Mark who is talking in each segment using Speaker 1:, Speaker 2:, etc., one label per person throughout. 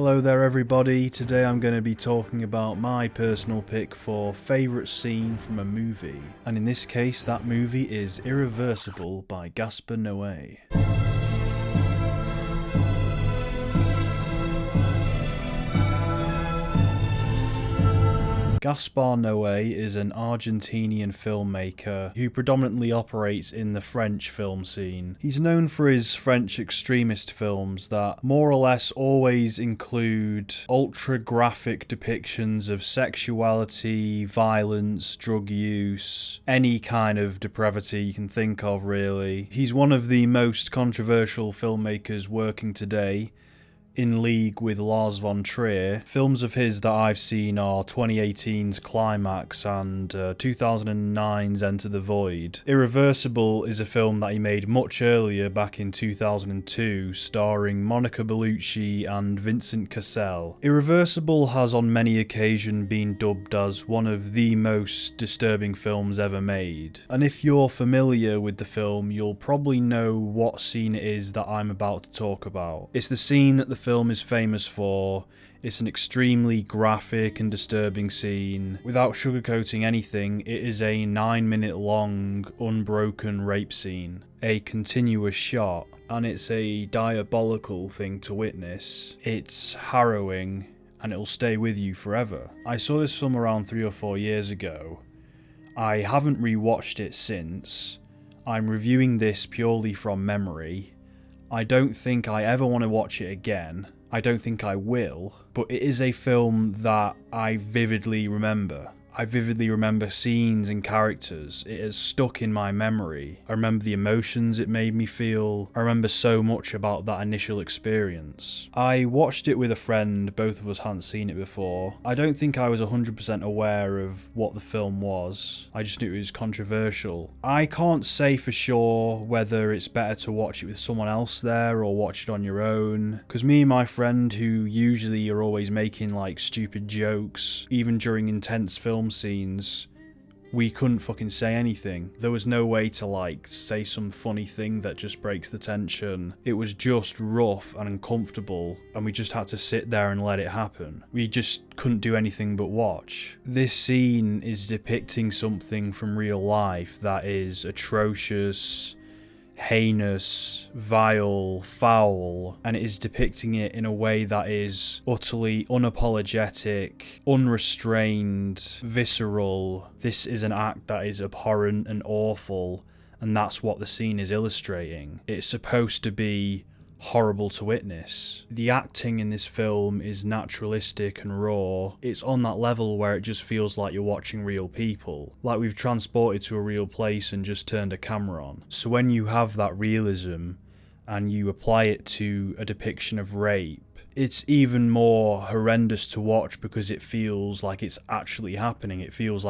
Speaker 1: Hello there everybody, today I'm going to be talking about my personal pick for favourite scene from a movie, and in this case that movie is Irreversible by Gaspar Noé. Gaspar Noé is an Argentinian filmmaker who predominantly operates in the French film scene. He's known for his French extremist films that more or less always include ultra-graphic depictions of sexuality, violence, drug use, any kind of depravity you can think of really. He's one of the most controversial filmmakers working today, in league with Lars von Trier. Films of his that I've seen are 2018's Climax and 2009's Enter the Void. Irreversible is a film that he made much earlier, back in 2002, starring Monica Bellucci and Vincent Cassel. Irreversible has on many occasions been dubbed as one of the most disturbing films ever made. And if you're familiar with the film, you'll probably know what scene it is that I'm about to talk about. It's the scene that the film is famous for. It's an extremely graphic and disturbing scene. Without sugarcoating anything, it is a 9-minute long, unbroken rape scene. A continuous shot, and it's a diabolical thing to witness. It's harrowing, and it'll stay with you forever. I saw this film around 3 or 4 years ago. I haven't rewatched it since. I'm reviewing this purely from memory. I don't think I ever want to watch it again. I don't think I will, but it is a film that I vividly remember. I vividly remember scenes and characters. It has stuck in my memory. I remember the emotions it made me feel. I remember so much about that initial experience. I watched it with a friend, both of us hadn't seen it before. I don't think I was 100% aware of what the film was. I just knew it was controversial. I can't say for sure whether it's better to watch it with someone else there or watch it on your own, because me and my friend, who usually are always making like stupid jokes, even during intense film scenes, we couldn't fucking say anything. There was no way to like say some funny thing that just breaks the tension. It was just rough and uncomfortable, and we just had to sit there and let it happen. We just couldn't do anything but watch. This scene is depicting something from real life that is atrocious, heinous, vile, foul, and it is depicting it in a way that is utterly unapologetic, unrestrained, visceral. This is an act that is abhorrent and awful, and that's what the scene is illustrating. It's supposed to be horrible to witness. The acting in this film is naturalistic and raw. It's on that level where it just feels like you're watching real people, like we've transported to a real place and just turned a camera on. So when you have that realism and you apply it to a depiction of rape, it's even more horrendous to watch because it feels like it's actually happening. It feels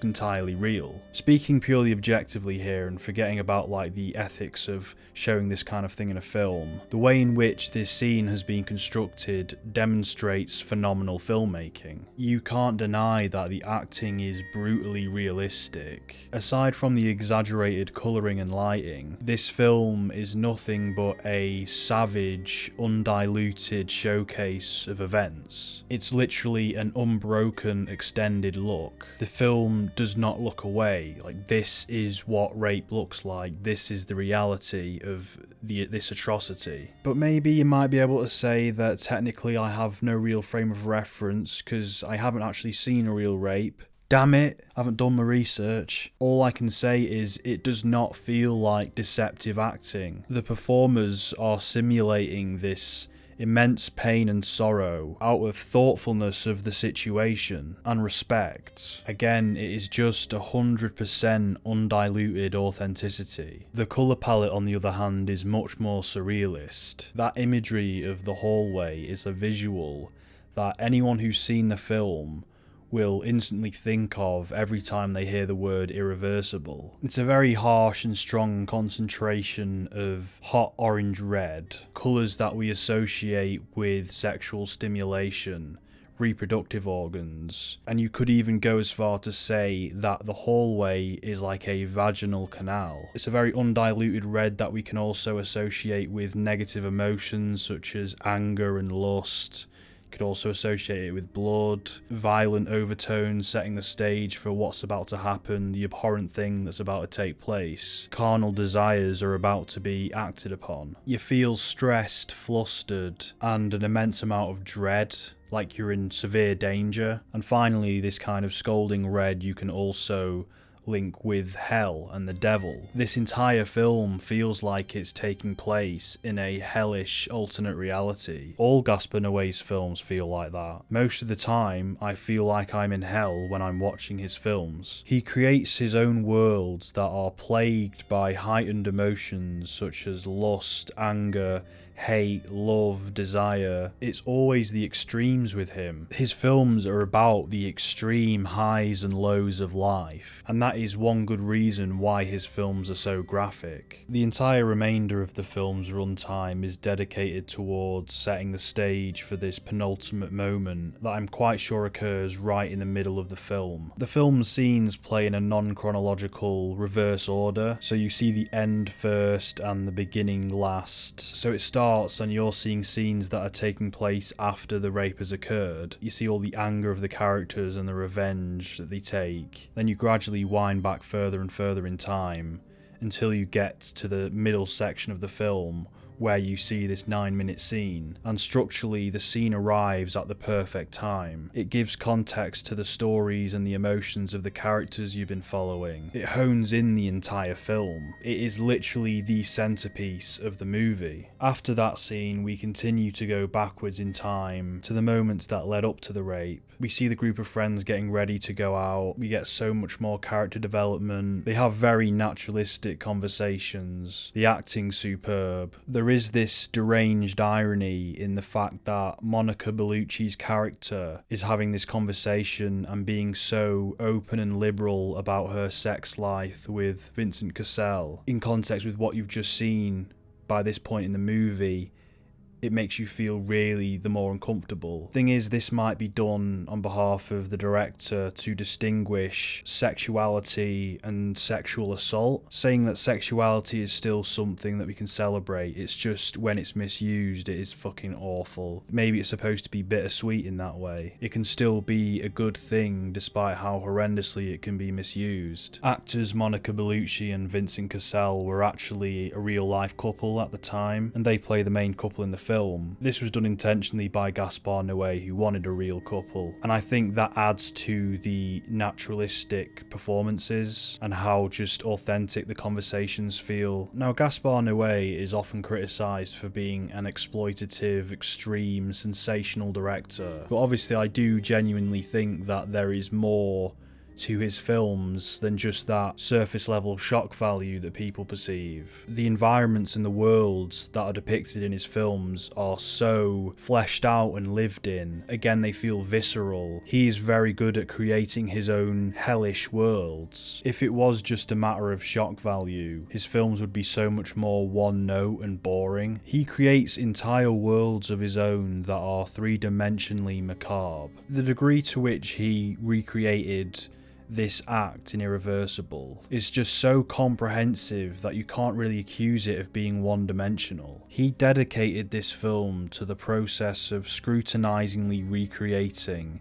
Speaker 1: entirely real. Speaking purely objectively here and forgetting about like the ethics of showing this kind of thing in a film, the way in which this scene has been constructed demonstrates phenomenal filmmaking. You can't deny that the acting is brutally realistic. Aside from the exaggerated colouring and lighting, this film is nothing but a savage, undiluted showcase of events. It's literally an unbroken, extended look. The film does not look away. Like, this is what rape looks like. This is the reality of this atrocity. But maybe you might be able to say that technically I have no real frame of reference because I haven't actually seen a real rape. Damn it, I haven't done my research. All I can say is it does not feel like deceptive acting. The performers are simulating this immense pain and sorrow out of thoughtfulness of the situation and respect. Again, it is just 100% undiluted authenticity. The colour palette, on the other hand, is much more surrealist. That imagery of the hallway is a visual that anyone who's seen the film will instantly think of every time they hear the word irreversible. It's a very harsh and strong concentration of hot orange red, colours that we associate with sexual stimulation, reproductive organs, and you could even go as far to say that the hallway is like a vaginal canal. It's a very undiluted red that we can also associate with negative emotions such as anger and lust. You could also associate it with blood, violent overtones setting the stage for what's about to happen, the abhorrent thing that's about to take place. Carnal desires are about to be acted upon. You feel stressed, flustered, and an immense amount of dread, like you're in severe danger. And finally, this kind of scalding red you can also link with hell and the devil. This entire film feels like it's taking place in a hellish alternate reality. All Gaspar Noé's films feel like that. Most of the time, I feel like I'm in hell when I'm watching his films. He creates his own worlds that are plagued by heightened emotions such as lust, anger, hate, love, desire. It's always the extremes with him. His films are about the extreme highs and lows of life, and that is one good reason why his films are so graphic. The entire remainder of the film's runtime is dedicated towards setting the stage for this penultimate moment that I'm quite sure occurs right in the middle of the film. The film's scenes play in a non-chronological reverse order, so you see the end first and the beginning last. So it starts and you're seeing scenes that are taking place after the rape has occurred. You see all the anger of the characters and the revenge that they take. Then you gradually wind back further and further in time until you get to the middle section of the film where you see this 9-minute scene, and structurally the scene arrives at the perfect time. It gives context to the stories and the emotions of the characters you've been following. It hones in the entire film. It is literally the centerpiece of the movie. After that scene, we continue to go backwards in time to the moments that led up to the rape. We see the group of friends getting ready to go out. We get so much more character development. They have very naturalistic conversations. The acting's superb. There is this deranged irony in the fact that Monica Bellucci's character is having this conversation and being so open and liberal about her sex life with Vincent Cassel. In context with what you've just seen by this point in the movie, it makes you feel really the more uncomfortable. Thing is, this might be done on behalf of the director to distinguish sexuality and sexual assault, saying that sexuality is still something that we can celebrate. It's just when it's misused, it is fucking awful. Maybe it's supposed to be bittersweet in that way. It can still be a good thing despite how horrendously it can be misused. Actors Monica Bellucci and Vincent Cassel were actually a real life couple at the time, and they play the main couple in the film. This was done intentionally by Gaspar Noé, who wanted a real couple, and I think that adds to the naturalistic performances and how just authentic the conversations feel. Now, Gaspar Noé is often criticised for being an exploitative, extreme, sensational director, but obviously I do genuinely think that there is more to his films than just that surface level shock value that people perceive. The environments and the worlds that are depicted in his films are so fleshed out and lived in. Again, they feel visceral. He is very good at creating his own hellish worlds. If it was just a matter of shock value, his films would be so much more one note and boring. He creates entire worlds of his own that are three-dimensionally macabre. The degree to which he recreated this act in Irreversible is just so comprehensive that you can't really accuse it of being one-dimensional. He dedicated this film to the process of scrutinizingly recreating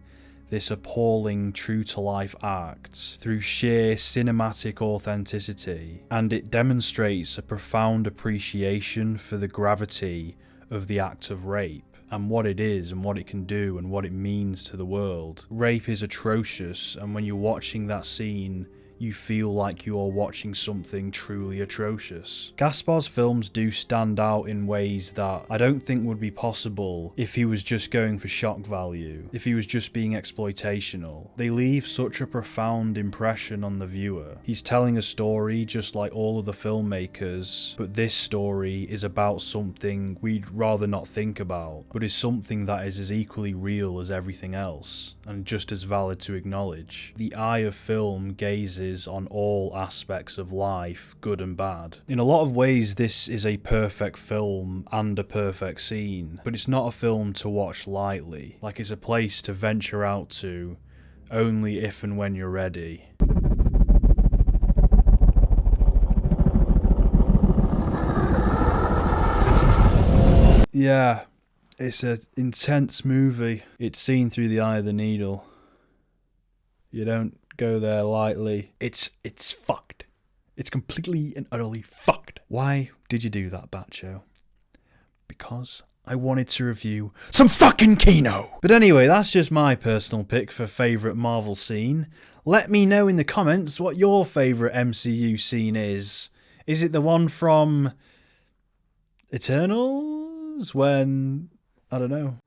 Speaker 1: this appalling true-to-life act through sheer cinematic authenticity, and it demonstrates a profound appreciation for the gravity of the act of rape, and what it is and what it can do and what it means to the world. Rape is atrocious, and when you're watching that scene, you feel like you are watching something truly atrocious. Gaspar's films do stand out in ways that I don't think would be possible if he was just going for shock value, if he was just being exploitational. They leave such a profound impression on the viewer. He's telling a story just like all of the filmmakers, but this story is about something we'd rather not think about, but is something that is as equally real as everything else, and just as valid to acknowledge. The eye of film gazes commentaries on all aspects of life, good and bad. In a lot of ways, this is a perfect film and a perfect scene, but it's not a film to watch lightly. Like, it's a place to venture out to only if and when you're ready. Yeah, it's an intense movie. It's seen through the eye of the needle. You don't go there lightly. It's fucked. It's completely and utterly fucked. Why did you do that, Batcho? Because I wanted to review some fucking Kino. But anyway, that's just my personal pick for favourite Marvel scene. Let me know in the comments what your favourite MCU scene is. Is it the one from Eternals when, I don't know,